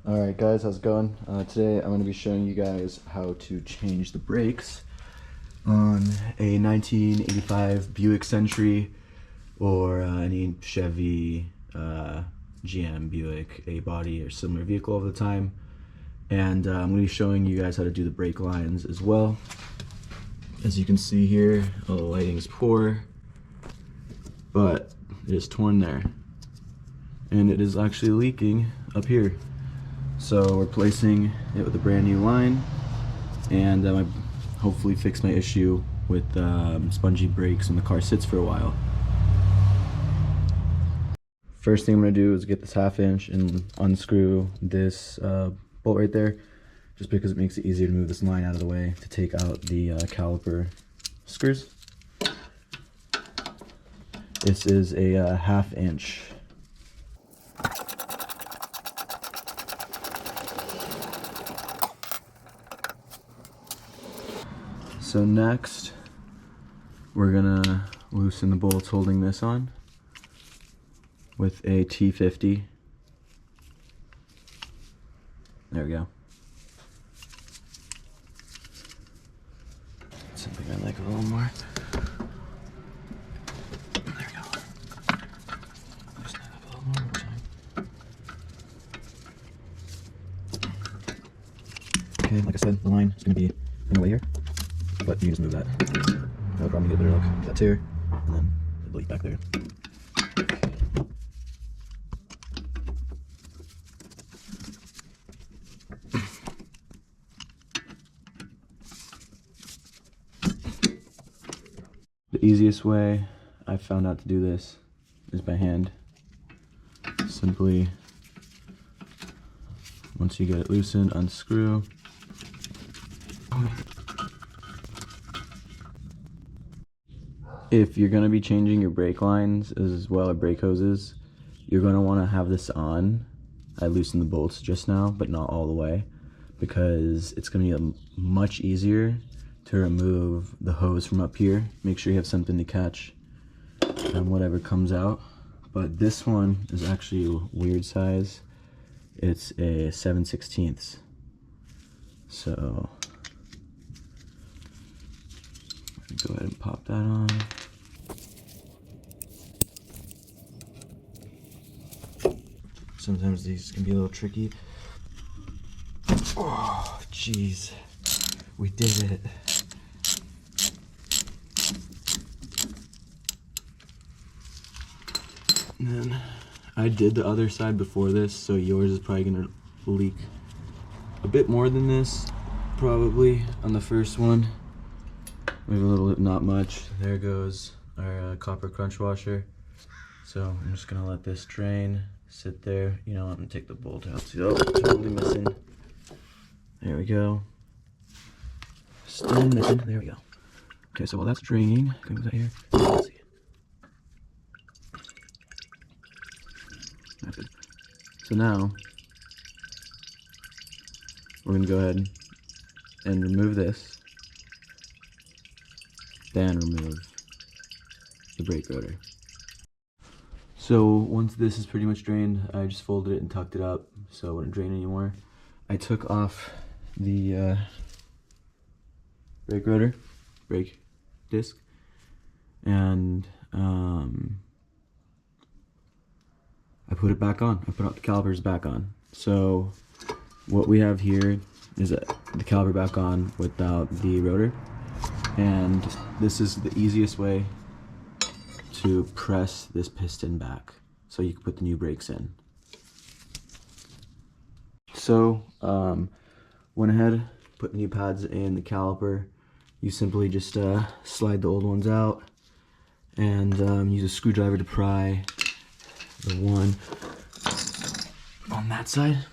Alright guys, how's it going? Today I'm going to be showing you guys how to change the brakes on a 1985 Buick Century or any Chevy, GM, Buick, A-body or similar vehicle of the time. And I'm going to be showing you guys how to do the brake lines as well. As you can see here, the lighting is poor, but it is torn there. And it is actually leaking up here. So we're replacing it with a brand new line, and that might hopefully fix my issue with spongy brakes when the car sits for a while. First thing I'm going to do is get this 1/2 inch and unscrew this bolt right there, just because it makes it easier to move this line out of the way to take out the caliper screws. This is a 1/2 inch. So next, we're gonna loosen the bolts holding this on with a T50. There we go. Something I like a little more. There we go. Loosen that up a little more time. Okay, like I said, the line is gonna be in the way here. But you can just move that. No problem, get a better look at that too. And then it'll leak back there. The easiest way I found out to do this is by hand. Simply, once you get it loosened, unscrew. If you're going to be changing your brake lines as well as brake hoses, you're going to want to have this on. I loosened the bolts just now, but not all the way, because it's going to be much easier to remove the hose from up here. Make sure you have something to catch whatever comes out. But this one is actually a weird size. It's a 7/16. So go ahead and pop that on. Sometimes these can be a little tricky. Oh, jeez. We did it. And then I did the other side before this, so yours is probably gonna leak a bit more than this, probably, on the first one. We have a little, not much. There goes our copper crunch washer. So I'm just gonna let this drain, sit there. You know, I'm gonna take the bolt out. Oh, totally missing. There we go. Still missing. There we go. Okay, so while that's draining, can we put that here? Let's see. That's good. So now we're gonna go ahead and remove this. Then remove the brake rotor. So once this is pretty much drained, I just folded it and tucked it up so it wouldn't drain anymore. I took off the brake rotor, brake disc, and I put it back on. I put the calipers back on. So what we have here is the caliper back on without the rotor. And this is the easiest way to press this piston back so you can put the new brakes in. So went ahead, put the new pads in the caliper. You simply just slide the old ones out and use a screwdriver to pry the one on that side.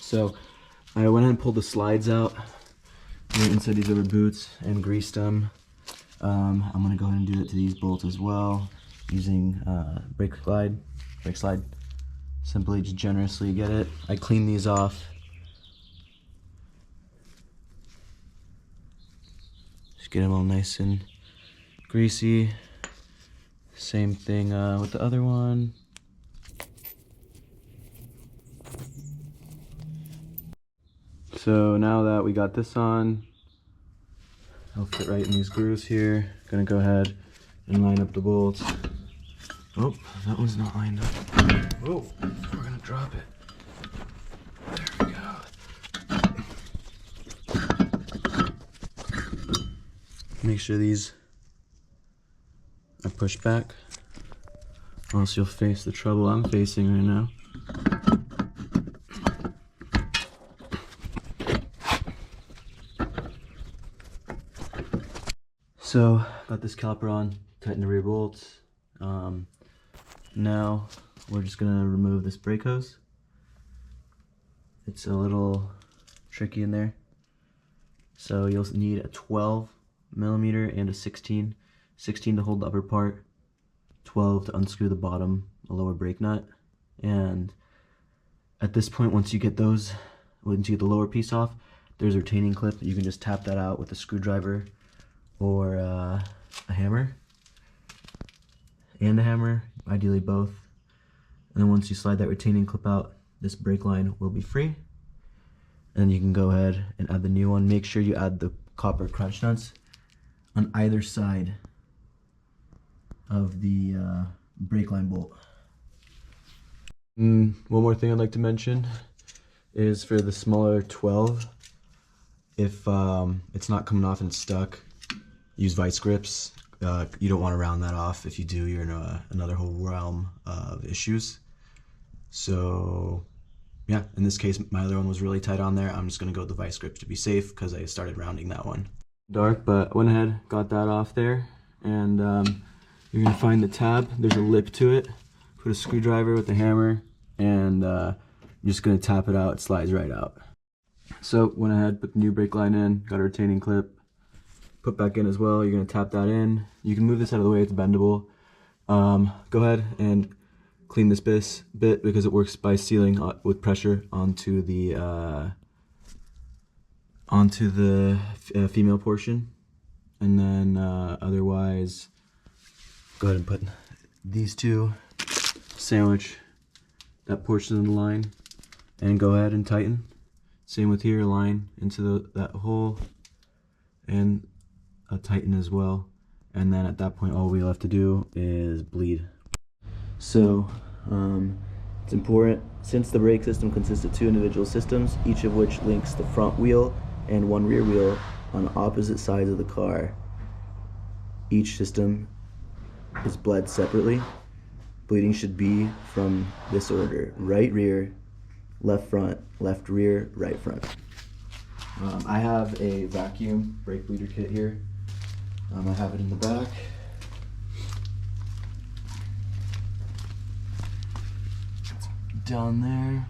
So I went ahead and pulled the slides out inside these rubber boots and greased them. I'm gonna go ahead and do it to these bolts as well, using brake slide. Simply just generously get it. I clean these off. Just get them all nice and greasy. Same thing with the other one. So now that we got this on, it'll fit right in these grooves here. Gonna go ahead and line up the bolts. Oh, that one's not lined up. Whoa, we're gonna drop it. There we go. Make sure these are pushed back, or else you'll face the trouble I'm facing right now. So, got this caliper on, tighten the rear bolts. Now, we're just gonna remove this brake hose. It's a little tricky in there. So you'll need a 12 millimeter and a 16. 16 to hold the upper part, 12 to unscrew the bottom, a lower brake nut. And at this point, once you get the lower piece off, there's a retaining clip. You can just tap that out with a screwdriver or a hammer. And a hammer, ideally both. And then once you slide that retaining clip out, this brake line will be free. And you can go ahead and add the new one. Make sure you add the copper crunch nuts on either side of the brake line bolt. One more thing I'd like to mention is for the smaller 12, if it's not coming off and it's stuck, use vice grips. You don't want to round that off. If you do, you're in another whole realm of issues. So yeah, in this case, my other one was really tight on there. I'm just going to go with the vice grips to be safe because I started rounding that one. Dark, but went ahead, got that off there. And you're going to find the tab. There's a lip to it. Put a screwdriver with a hammer and you're just going to tap it out. It slides right out. So went ahead, put the new brake line in, got a retaining clip. Put back in as well. You're going to tap that in. You can move this out of the way, it's bendable. Go ahead and clean this bit because it works by sealing with pressure onto the female portion. And then otherwise, go ahead and put these two, sandwich that portion of the line, and go ahead and tighten. Same with here, line into that hole, and tighten as well. And then at that point, all we have to do is bleed. So it's important, since the brake system consists of two individual systems, each of which links the front wheel and one rear wheel on opposite sides of the car. Each system is bled separately. Bleeding should be from this order: right rear, left front, left rear, right front. I have a vacuum brake bleeder kit here. I have it in the back. It's down there.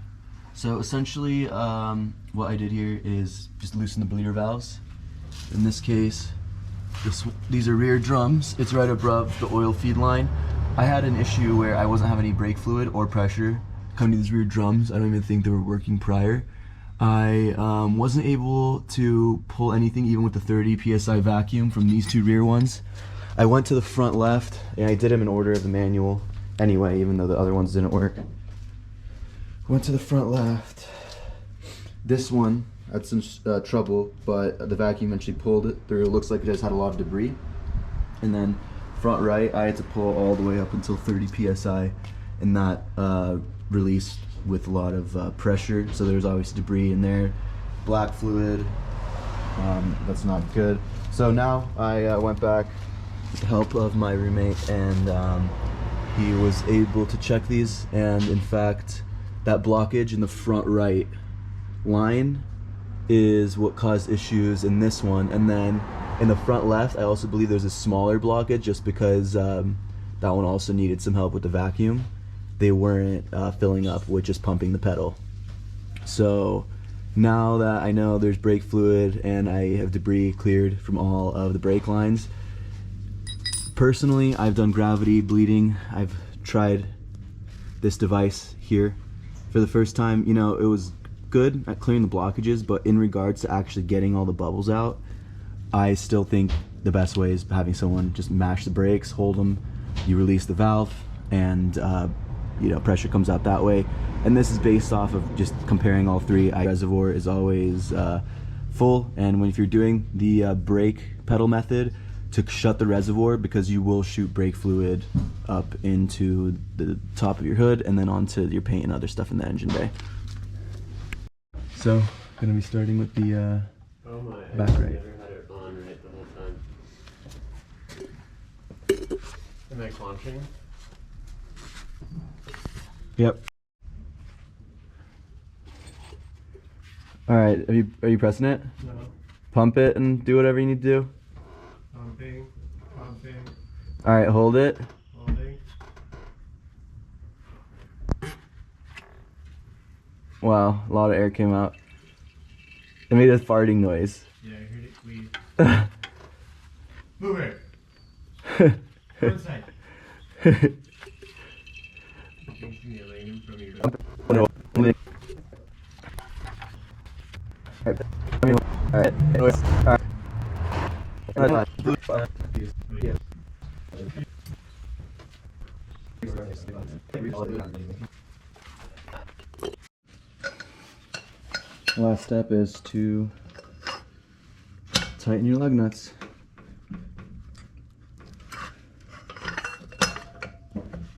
So essentially what I did here is just loosen the bleeder valves. In this case, these are rear drums. It's right above the oil feed line. I had an issue where I wasn't having any brake fluid or pressure coming to these rear drums. I don't even think they were working prior. I wasn't able to pull anything even with the 30 psi vacuum from these two rear ones. I went to the front left, and I did them in order of the manual anyway, even though the other ones didn't work. Went to the front left. This one had some trouble, but the vacuum eventually pulled it through. It looks like it just had a lot of debris. And then front right, I had to pull all the way up until 30 psi, and that released with a lot of pressure, so there's always debris in there, black fluid. That's not good. So now I went back with the help of my roommate, and he was able to check these, and in fact that blockage in the front right line is what caused issues in this one. And then in the front left, I also believe there's a smaller blockage, just because that one also needed some help with the vacuum. They weren't filling up with just pumping the pedal. So now that I know there's brake fluid and I have debris cleared from all of the brake lines, personally, I've done gravity bleeding. I've tried this device here for the first time. You know, it was good at clearing the blockages, but in regards to actually getting all the bubbles out, I still think the best way is having someone just mash the brakes, hold them, you release the valve, and you know, pressure comes out that way. And this is based off of just comparing all three. Reservoir is always full, and if you're doing the brake pedal method, to shut the reservoir, because you will shoot brake fluid up into the top of your hood and then onto your paint and other stuff in the engine bay. So, gonna be starting with the back right. Never had it on right the whole time. Am I clenching? Yep. All right, are you pressing it? No. Pump it and do whatever you need to do. Pumping. All right, hold it. Holding. Wow, a lot of air came out. It made a farting noise. Yeah, I heard it wheeze. Move it. Go inside. Last step is to tighten your lug nuts.